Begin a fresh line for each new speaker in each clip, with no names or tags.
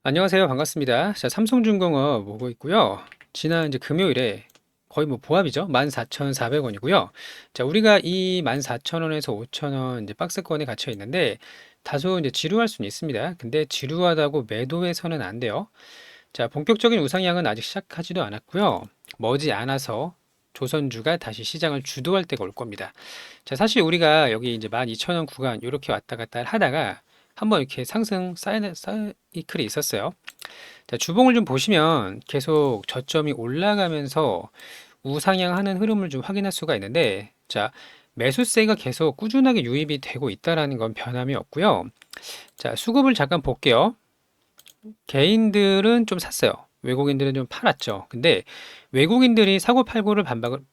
안녕하세요. 반갑습니다. 자, 삼성중공업 오고 있고요. 지난 이제 금요일에 거의 뭐 보합이죠. 14,400원이고요. 자, 우리가 이 14,000원에서 5,000원 이제 박스권에 갇혀 있는데 다소 이제 지루할 수는 있습니다. 근데 지루하다고 매도해서는 안 돼요. 자, 본격적인 우상향은 아직 시작하지도 않았고요. 머지 않아서 조선주가 다시 시장을 주도할 때가 올 겁니다. 자, 사실 우리가 여기 이제 12,000원 구간 이렇게 왔다 갔다 하다가 한번 이렇게 상승 사이클이 있었어요. 자, 주봉을 좀 보시면 계속 저점이 올라가면서 우상향하는 흐름을 좀 확인할 수가 있는데, 자, 매수세가 계속 꾸준하게 유입이 되고 있다라는 건 변함이 없고요. 자, 수급을 잠깐 볼게요. 개인들은 좀 샀어요. 외국인들은 좀 팔았죠. 근데 외국인들이 사고 팔고를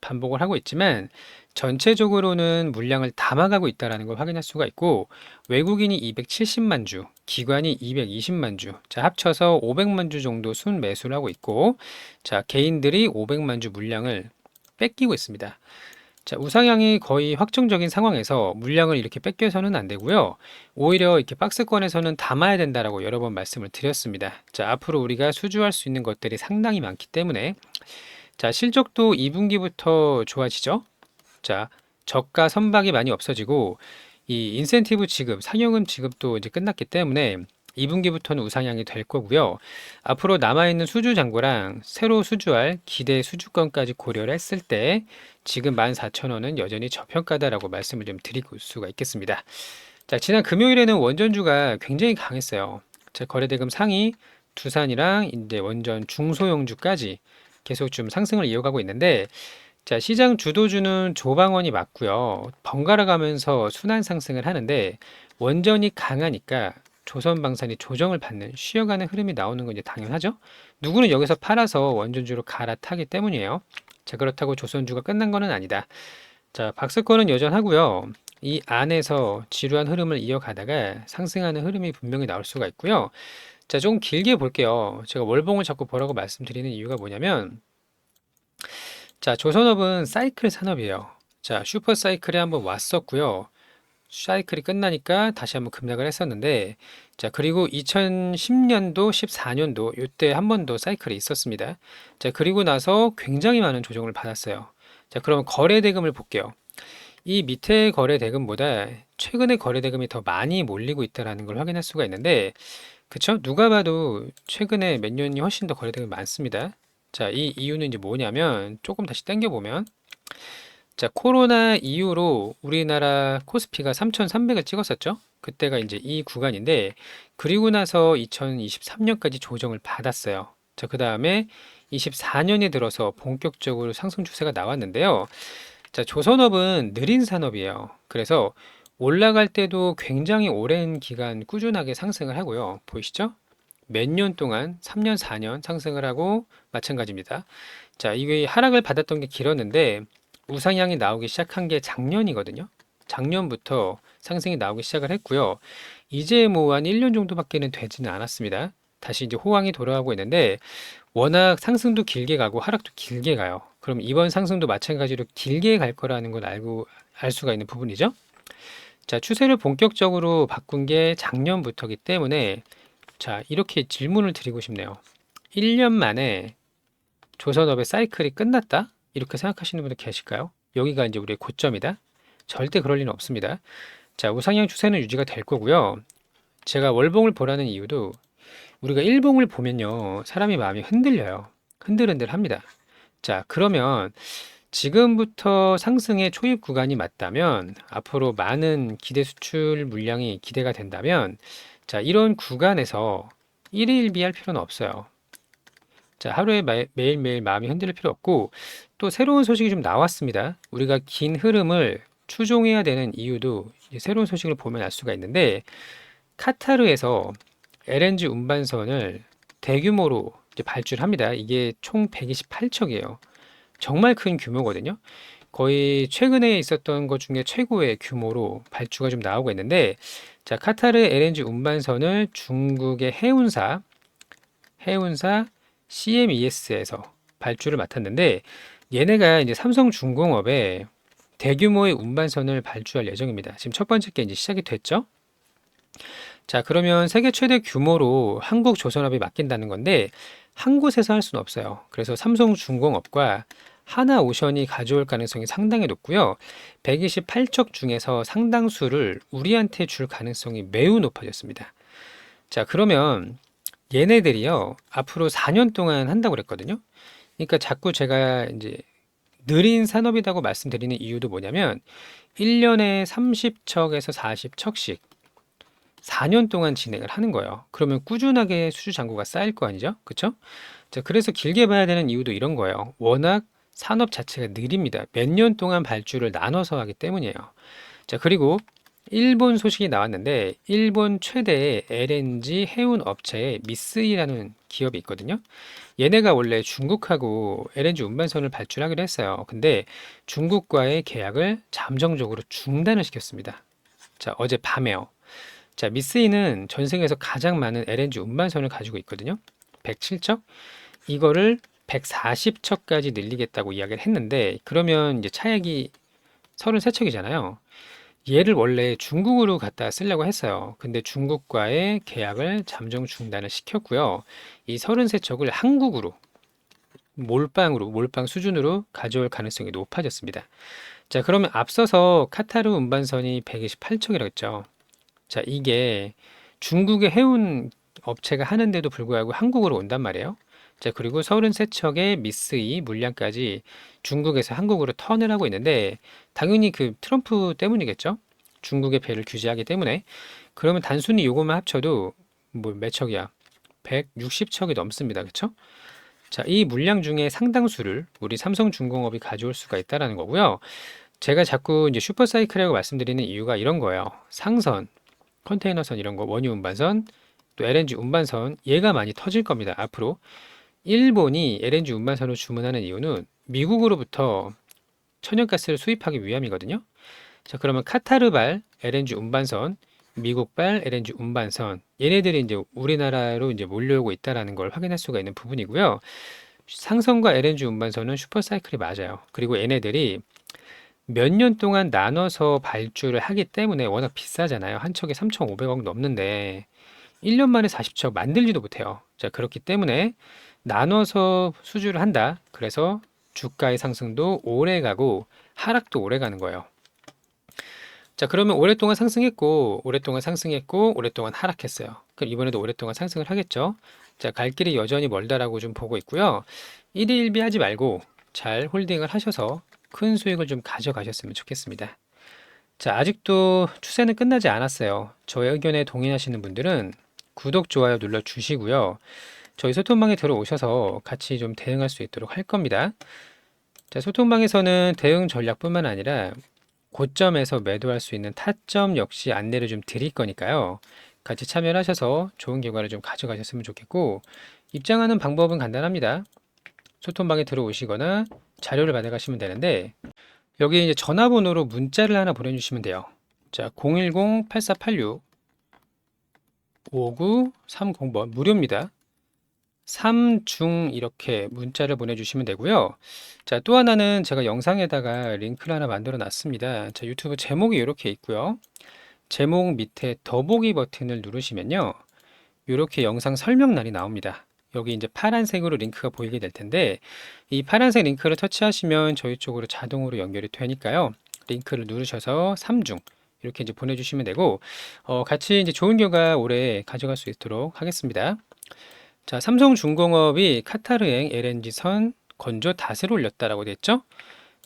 반복을 하고 있지만 전체적으로는 물량을 담아가고 있다는 걸 확인할 수가 있고, 외국인이 270만 주, 기관이 220만 주, 자, 합쳐서 500만 주 정도 순 매수를 하고 있고, 자, 개인들이 500만 주 물량을 뺏기고 있습니다. 자, 우상향이 거의 확정적인 상황에서 물량을 이렇게 뺏겨서는 안 되고요. 오히려 이렇게 박스권에서는 담아야 된다라고 여러 번 말씀을 드렸습니다. 자, 앞으로 우리가 수주할 수 있는 것들이 상당히 많기 때문에, 자, 실적도 2분기부터 좋아지죠. 자, 저가 선박이 많이 없어지고 이 인센티브 지급, 상여금 지급도 이제 끝났기 때문에 2분기부터는 우상향이 될 거고요. 앞으로 남아있는 수주 잔고랑 새로 수주할 기대 수주권까지 고려를 했을 때 지금 14,000원은 여전히 저평가다라고 말씀을 좀 드릴 수가 있겠습니다. 자, 지난 금요일에는 원전주가 굉장히 강했어요. 자, 거래대금 상위, 두산이랑 이제 원전 중소형주까지 계속 좀 상승을 이어가고 있는데, 자, 시장 주도주는 조방원이 맞고요. 번갈아 가면서 순환 상승을 하는데 원전이 강하니까 조선방산이 조정을 받는 쉬어가는 흐름이 나오는 건 이제 당연하죠. 누구는 여기서 팔아서 원전주로 갈아타기 때문이에요. 자, 그렇다고 조선주가 끝난 거는 아니다. 자, 박스권은 여전하고요. 이 안에서 지루한 흐름을 이어가다가 상승하는 흐름이 분명히 나올 수가 있고요. 자, 좀 길게 볼게요. 제가 월봉을 자꾸 보라고 말씀드리는 이유가 뭐냐면, 자, 조선업은 사이클 산업이에요. 자, 슈퍼 사이클에 한번 왔었고요. 사이클이 끝나니까 다시 한번 급락을 했었는데, 자, 그리고 2010년도, 14년도 이때 한 번 더 사이클이 있었습니다. 자, 그리고 나서 굉장히 많은 조정을 받았어요. 자, 그럼 거래 대금을 볼게요. 이 밑에 거래 대금보다 최근에 거래 대금이 더 많이 몰리고 있다는 걸 확인할 수가 있는데, 그쵸? 누가 봐도 최근에 몇 년이 훨씬 더 거래 대금이 많습니다. 자, 이 이유는 이제 뭐냐면 조금 다시 당겨보면, 자, 코로나 이후로 우리나라 코스피가 3,300을 찍었었죠? 그때가 이제 이 구간인데, 그리고 나서 2023년까지 조정을 받았어요. 자, 그 다음에 24년에 들어서 본격적으로 상승 추세가 나왔는데요. 자, 조선업은 느린 산업이에요. 그래서 올라갈 때도 굉장히 오랜 기간 꾸준하게 상승을 하고요. 보이시죠? 몇 년 동안 3년, 4년 상승을 하고 마찬가지입니다. 자, 이게 하락을 받았던 게 길었는데 우상향이 나오기 시작한 게 작년이거든요. 작년부터 상승이 나오기 시작을 했고요. 이제 뭐 한 1년 정도밖에는 되지는 않았습니다. 다시 이제 호황이 돌아가고 있는데 워낙 상승도 길게 가고 하락도 길게 가요. 그럼 이번 상승도 마찬가지로 길게 갈 거라는 걸 알 수가 있는 부분이죠. 자, 추세를 본격적으로 바꾼 게 작년부터기 때문에 자, 이렇게 질문을 드리고 싶네요. 1년 만에 조선업의 사이클이 끝났다? 이렇게 생각하시는 분들 계실까요? 여기가 이제 우리의 고점이다? 절대 그럴 리는 없습니다. 자, 우상향 추세는 유지가 될 거고요. 제가 월봉을 보라는 이유도 우리가 일봉을 보면요. 사람이 마음이 흔들려요. 흔들흔들 합니다. 자, 그러면 지금부터 상승의 초입 구간이 맞다면 앞으로 많은 기대 수출 물량이 기대가 된다면 자, 이런 구간에서 일희일비할 필요는 없어요. 자, 하루에 매일매일 마음이 흔들릴 필요 없고 또 새로운 소식이 좀 나왔습니다. 우리가 긴 흐름을 추종해야 되는 이유도 이제 새로운 소식을 보면 알 수가 있는데 카타르에서 LNG 운반선을 대규모로 이제 발주합니다. 이게 총 128척이에요. 정말 큰 규모거든요. 거의 최근에 있었던 것 중에 최고의 규모로 발주가 좀 나오고 있는데, 자, 카타르 LNG 운반선을 중국의 해운사 CMES에서 발주를 맡았는데, 얘네가 이제 삼성중공업에 대규모의 운반선을 발주할 예정입니다. 지금 첫 번째 게 이제 시작이 됐죠. 자, 그러면 세계 최대 규모로 한국조선업이 맡긴다는 건데 한 곳에서 할 수는 없어요. 그래서 삼성중공업과 하나오션이 가져올 가능성이 상당히 높고요. 128척 중에서 상당수를 우리한테 줄 가능성이 매우 높아졌습니다. 자, 그러면 얘네들이요, 앞으로 4년 동안 한다고 그랬거든요. 그러니까 자꾸 제가 이제 느린 산업이라고 말씀드리는 이유도 뭐냐면 1년에 30척에서 40척씩 4년 동안 진행을 하는 거예요. 그러면 꾸준하게 수주 잔고가 쌓일 거 아니죠? 그쵸? 자, 그래서 길게 봐야 되는 이유도 이런 거예요. 워낙 산업 자체가 느립니다. 몇 년 동안 발주를 나눠서 하기 때문이에요. 자, 그리고 일본 소식이 나왔는데 일본 최대의 LNG 해운 업체에 미쓰이라는 기업이 있거든요. 얘네가 원래 중국하고 LNG 운반선을 발주하기로 했어요. 근데 중국과의 계약을 잠정적으로 중단을 시켰습니다. 자, 어제 밤에요. 자, 미쓰이는 전 세계에서 가장 많은 LNG 운반선을 가지고 있거든요. 107척? 이거를 140척까지 늘리겠다고 이야기를 했는데, 그러면 이제 차액이 33척이잖아요. 얘를 원래 중국으로 갖다 쓰려고 했어요. 근데 중국과의 계약을 잠정 중단을 시켰고요. 이 33척을 한국으로, 몰빵 수준으로 가져올 가능성이 높아졌습니다. 자, 그러면 앞서서 카타르 운반선이 128척이라고 했죠. 자, 이게 중국의 해운 업체가 하는데도 불구하고 한국으로 온단 말이에요. 자, 그리고 33척의 미쓰이 물량까지 중국에서 한국으로 턴을 하고 있는데, 당연히 그 트럼프 때문이겠죠? 중국의 배를 규제하기 때문에. 그러면 단순히 요것만 합쳐도 뭐 몇 척이야? 160척이 넘습니다. 그쵸? 자, 이 물량 중에 상당수를 우리 삼성중공업이 가져올 수가 있다라는 거고요. 제가 자꾸 이제 슈퍼사이클이라고 말씀드리는 이유가 이런 거예요. 상선, 컨테이너선 이런 거, 원유 운반선, 또 LNG 운반선, 얘가 많이 터질 겁니다. 앞으로. 일본이 LNG 운반선을 주문하는 이유는 미국으로부터 천연가스를 수입하기 위함이거든요. 자, 그러면 카타르발 LNG 운반선, 미국발 LNG 운반선, 얘네들이 이제 우리나라로 이제 몰려오고 있다라는 걸 확인할 수가 있는 부분이고요. 상선과 LNG 운반선은 슈퍼사이클이 맞아요. 그리고 얘네들이 몇 년 동안 나눠서 발주를 하기 때문에 워낙 비싸잖아요. 한 척에 3,500억 넘는데 1년 만에 40척 만들지도 못해요. 자, 그렇기 때문에 나눠서 수주를 한다. 그래서 주가의 상승도 오래 가고 하락도 오래 가는 거예요. 자, 그러면 오랫동안 하락했어요. 그럼 이번에도 오랫동안 상승을 하겠죠. 자, 갈 길이 여전히 멀다라고 좀 보고 있고요. 1위1비 하지 말고 잘 홀딩을 하셔서 큰 수익을 좀 가져가셨으면 좋겠습니다. 자, 아직도 추세는 끝나지 않았어요. 저의 의견에 동의하시는 분들은 구독, 좋아요 눌러 주시고요. 저희 소통방에 들어오셔서 같이 좀 대응할 수 있도록 할 겁니다. 자, 소통방에서는 대응 전략뿐만 아니라 고점에서 매도할 수 있는 타점 역시 안내를 좀 드릴 거니까요. 같이 참여를 하셔서 좋은 결과를 좀 가져가셨으면 좋겠고, 입장하는 방법은 간단합니다. 소통방에 들어오시거나 자료를 받아가시면 되는데, 여기 이제 전화번호로 문자를 하나 보내주시면 돼요. 자, 010-8486-5930번 무료입니다. 3중 이렇게 문자를 보내주시면 되고요. 자, 또 하나는 제가 영상에다가 링크를 하나 만들어 놨습니다. 자, 유튜브 제목이 이렇게 있고요. 제목 밑에 더보기 버튼을 누르시면요. 이렇게 영상 설명란이 나옵니다. 여기 이제 파란색으로 링크가 보이게 될 텐데, 이 파란색 링크를 터치하시면 저희 쪽으로 자동으로 연결이 되니까요. 링크를 누르셔서 3중 이렇게 이제 보내주시면 되고, 같이 이제 좋은 결과 오래 가져갈 수 있도록 하겠습니다. 자, 삼성중공업이 카타르행 LNG선 건조 닷을 올렸다라고 됐죠?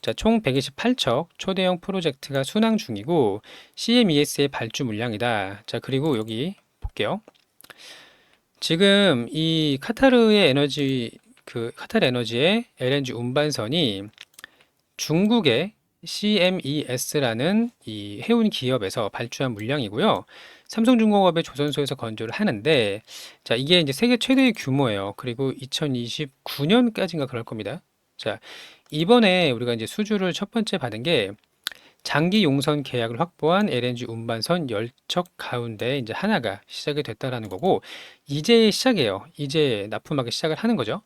자, 총 128척 초대형 프로젝트가 순항 중이고 CMES의 발주 물량이다. 자, 그리고 여기 볼게요. 지금 이 카타르 에너지의 LNG 운반선이 중국의 CMES라는 이 해운 기업에서 발주한 물량이고요. 삼성중공업의 조선소에서 건조를 하는데, 자, 이게 이제 세계 최대의 규모예요. 그리고 2029년까지인가 그럴 겁니다. 자, 이번에 우리가 이제 수주를 첫 번째 받은 게 장기 용선 계약을 확보한 LNG 운반선 10척 가운데 이제 하나가 시작이 됐다라는 거고, 이제 시작이에요. 이제 납품하기 시작을 하는 거죠.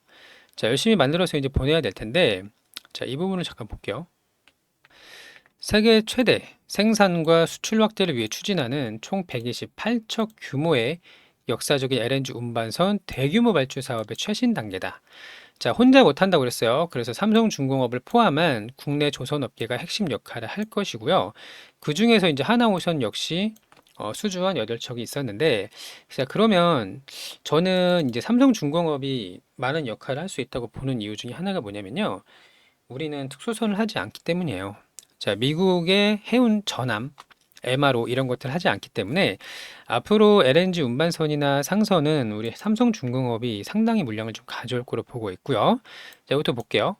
자, 열심히 만들어서 이제 보내야 될 텐데, 자, 이 부분을 잠깐 볼게요. 세계 최대 생산과 수출 확대를 위해 추진하는 총 128척 규모의 역사적인 LNG 운반선 대규모 발주 사업의 최신 단계다. 자, 혼자 못한다고 그랬어요. 그래서 삼성중공업을 포함한 국내 조선업계가 핵심 역할을 할 것이고요. 그 중에서 이제 하나오션 역시 수주한 8척이 있었는데, 자, 그러면 저는 이제 삼성중공업이 많은 역할을 할 수 있다고 보는 이유 중에 하나가 뭐냐면요. 우리는 특수선을 하지 않기 때문이에요. 자, 미국의 해운 전함, MRO 이런 것들을 하지 않기 때문에 앞으로 LNG 운반선이나 상선은 우리 삼성중공업이 상당히 물량을 좀 가져올 거로 보고 있고요. 자, 이것도 볼게요.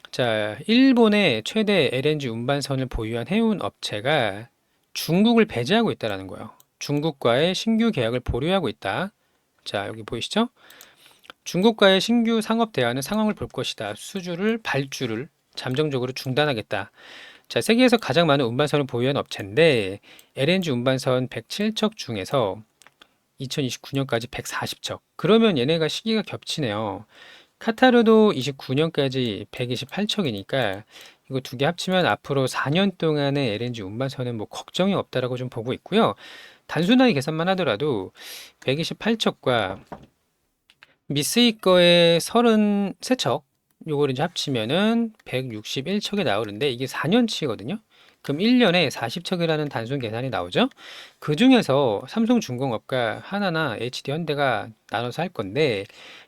자, 일본의 최대 LNG 운반선을 보유한 해운 업체가 중국을 배제하고 있다라는 거예요. 중국과의 신규 계약을 보류하고 있다. 자, 여기 보이시죠? 중국과의 신규 상업 대화는 상황을 볼 것이다. 발주를 잠정적으로 중단하겠다. 자, 세계에서 가장 많은 운반선을 보유한 업체인데 LNG 운반선 107척 중에서 2029년까지 140척. 그러면 얘네가 시기가 겹치네요. 카타르도 29년까지 128척이니까 이거 두 개 합치면 앞으로 4년 동안의 LNG 운반선은 뭐 걱정이 없다라고 좀 보고 있고요. 단순하게 계산만 하더라도 128척과 미쓰이 거의 33척, 요거를 이제 합치면은 161척이 나오는데 이게 4년치거든요. 그럼 1년에 40척이라는 단순 계산이 나오죠. 그 중에서 삼성중공업과 하나나 HD 현대가 나눠서 할 건데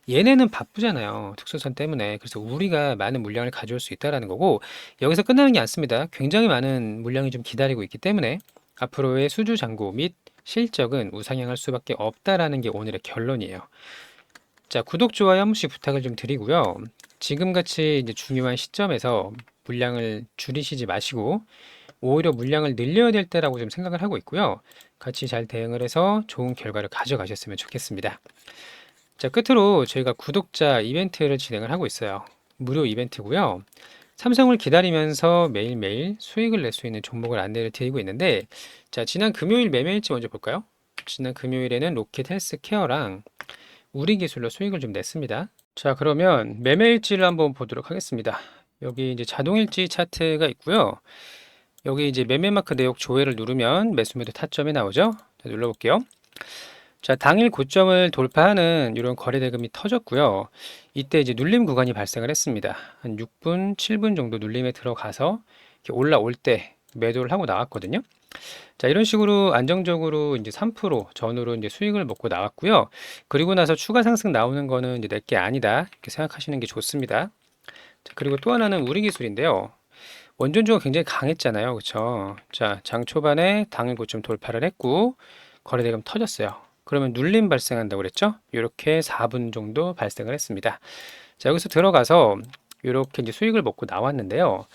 얘네는 바쁘잖아요. 특수선 때문에. 그래서 우리가 많은 물량을 가져올 수 있다라는 거고 여기서 끝나는 게 않습니다. 굉장히 많은 물량이 좀 기다리고 있기 때문에 앞으로의 수주 잔고 및 실적은 우상향할 수밖에 없다라는 게 오늘의 결론이에요. 자, 구독, 좋아요 한 번씩 부탁을 좀 드리고요. 지금같이 이제 중요한 시점에서 물량을 줄이시지 마시고 오히려 물량을 늘려야 될 때라고 좀 생각을 하고 있고요. 같이 잘 대응을 해서 좋은 결과를 가져가셨으면 좋겠습니다. 자, 끝으로 저희가 구독자 이벤트를 진행을 하고 있어요. 무료 이벤트고요. 삼성을 기다리면서 매일매일 수익을 낼 수 있는 종목을 안내를 드리고 있는데, 자, 지난 금요일 매매일지 먼저 볼까요? 지난 금요일에는 로켓 헬스케어랑 우리 기술로 수익을 좀 냈습니다. 자, 그러면 매매일지를 한번 보도록 하겠습니다. 여기 이제 자동일지 차트가 있고요. 여기 이제 매매마크 내역 조회를 누르면 매수매도 타점이 나오죠. 자, 눌러볼게요. 자, 당일 고점을 돌파하는 이런 거래 대금이 터졌고요. 이때 이제 눌림 구간이 발생을 했습니다. 한 6분, 7분 정도 눌림에 들어가서 이렇게 올라올 때 매도를 하고 나왔거든요. 자, 이런 식으로 안정적으로 이제 3% 전후로 이제 수익을 먹고 나왔고요. 그리고 나서 추가 상승 나오는 거는 이제 내게 아니다. 이렇게 생각하시는 게 좋습니다. 자, 그리고 또 하나는 우리 기술인데요. 원전주가 굉장히 강했잖아요. 그쵸? 자, 장 초반에 당일 고점 돌파를 했고, 거래대금 터졌어요. 그러면 눌림 발생한다고 그랬죠? 이렇게 4분 정도 발생을 했습니다. 자, 여기서 들어가서 이렇게 이제 수익을 먹고 나왔는데요.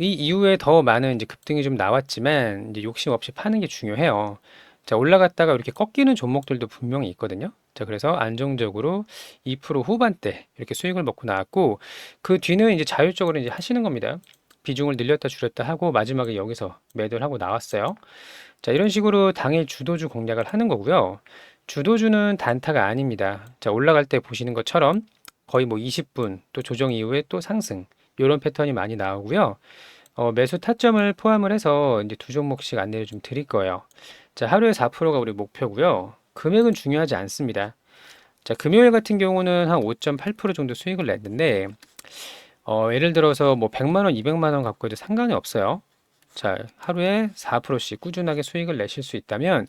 이 이후에 더 많은 이제 급등이 좀 나왔지만 이제 욕심 없이 파는 게 중요해요. 자, 올라갔다가 이렇게 꺾이는 종목들도 분명히 있거든요. 자, 그래서 안정적으로 2% 후반대 이렇게 수익을 먹고 나왔고 그 뒤는 이제 자율적으로 이제 하시는 겁니다. 비중을 늘렸다 줄였다 하고 마지막에 여기서 매도를 하고 나왔어요. 자, 이런 식으로 당일 주도주 공략을 하는 거고요. 주도주는 단타가 아닙니다. 자, 올라갈 때 보시는 것처럼 거의 뭐 20분 또 조정 이후에 또 상승 이런 패턴이 많이 나오고요. 매수 타점을 포함을 해서 이제 두 종목씩 안내를 좀 드릴 거예요. 자, 하루에 4%가 우리 목표고요. 금액은 중요하지 않습니다. 자, 금요일 같은 경우는 한 5.8% 정도 수익을 냈는데 예를 들어서 뭐 100만 원, 200만 원 갖고 해도 상관이 없어요. 자, 하루에 4%씩 꾸준하게 수익을 내실 수 있다면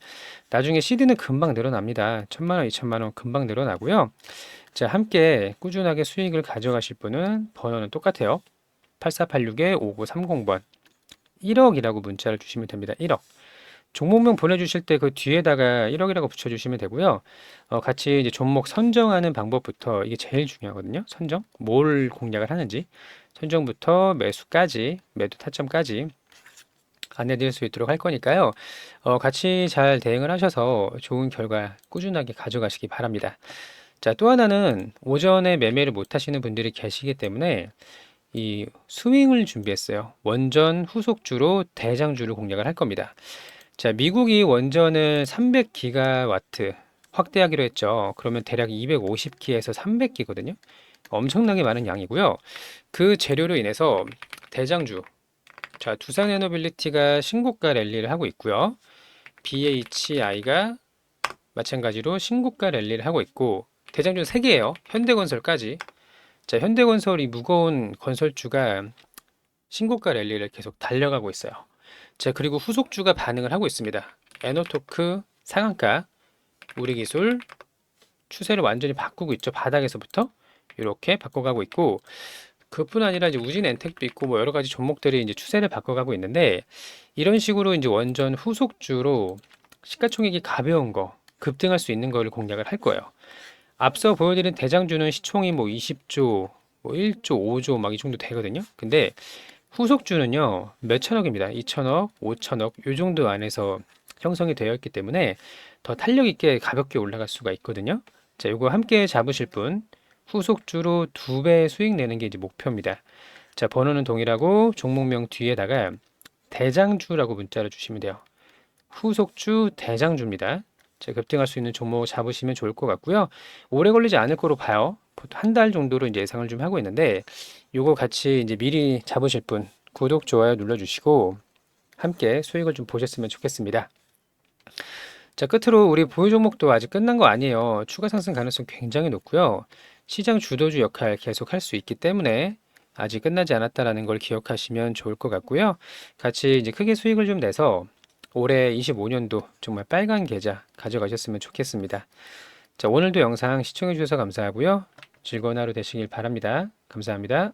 나중에 시드는 금방 늘어납니다. 1000만 원, 2000만 원 금방 늘어나고요. 자, 함께 꾸준하게 수익을 가져가실 분은 번호는 똑같아요. 8486-5930번 1억이라고 문자를 주시면 됩니다. 1억. 종목명 보내주실 때 그 뒤에다가 1억이라고 붙여주시면 되고요. 같이 이제 종목 선정하는 방법부터 이게 제일 중요하거든요. 선정. 뭘 공략을 하는지. 선정부터 매수까지, 매도 타점까지 안내드릴 수 있도록 할 거니까요. 같이 잘 대응을 하셔서 좋은 결과 꾸준하게 가져가시기 바랍니다. 자, 또 하나는 오전에 매매를 못 하시는 분들이 계시기 때문에 이 스윙을 준비했어요. 원전 후속주로 대장주를 공략을 할 겁니다. 자, 미국이 원전을 300기가와트 확대하기로 했죠. 그러면 대략 250기에서 300기거든요. 엄청나게 많은 양이고요. 그 재료로 인해서 대장주 자, 두산에너빌리티가 신고가 랠리를 하고 있고요. BHI가 마찬가지로 신고가 랠리를 하고 있고, 대장주 3개예요. 현대건설까지. 자, 현대건설이 무거운 건설주가 신고가 랠리를 계속 달려가고 있어요. 자, 그리고 후속주가 반응을 하고 있습니다. 에너토크 상한가, 우리기술 추세를 완전히 바꾸고 있죠. 바닥에서부터 이렇게 바꿔가고 있고, 그뿐 아니라 이제 우진 엔텍도 있고 뭐 여러 가지 종목들이 이제 추세를 바꿔가고 있는데, 이런 식으로 이제 원전 후속주로 시가총액이 가벼운 거, 급등할 수 있는 거를 공략을 할 거예요. 앞서 보여드린 대장주는 시총이 뭐 20조, 뭐 1조, 5조 막 이 정도 되거든요. 근데 후속주는요, 몇 천억입니다. 2천억, 5천억 요 정도 안에서 형성이 되어 있기 때문에 더 탄력 있게 가볍게 올라갈 수가 있거든요. 자, 요거 함께 잡으실 분, 후속주로 2배 수익 내는 게 이제 목표입니다. 자, 번호는 동일하고 종목명 뒤에다가 대장주라고 문자를 주시면 돼요. 후속주 대장주입니다. 자, 급등할 수 있는 종목 잡으시면 좋을 것 같고요. 오래 걸리지 않을 거로 봐요. 한 달 정도로 이제 예상을 좀 하고 있는데, 요거 같이 이제 미리 잡으실 분 구독, 좋아요 눌러주시고 함께 수익을 좀 보셨으면 좋겠습니다. 자, 끝으로 우리 보유 종목도 아직 끝난 거 아니에요. 추가 상승 가능성 굉장히 높고요. 시장 주도주 역할 계속 할 수 있기 때문에 아직 끝나지 않았다라는 걸 기억하시면 좋을 것 같고요. 같이 이제 크게 수익을 좀 내서 올해 25년도 정말 빨간 계좌 가져가셨으면 좋겠습니다. 자, 오늘도 영상 시청해 주셔서 감사하고요. 즐거운 하루 되시길 바랍니다. 감사합니다.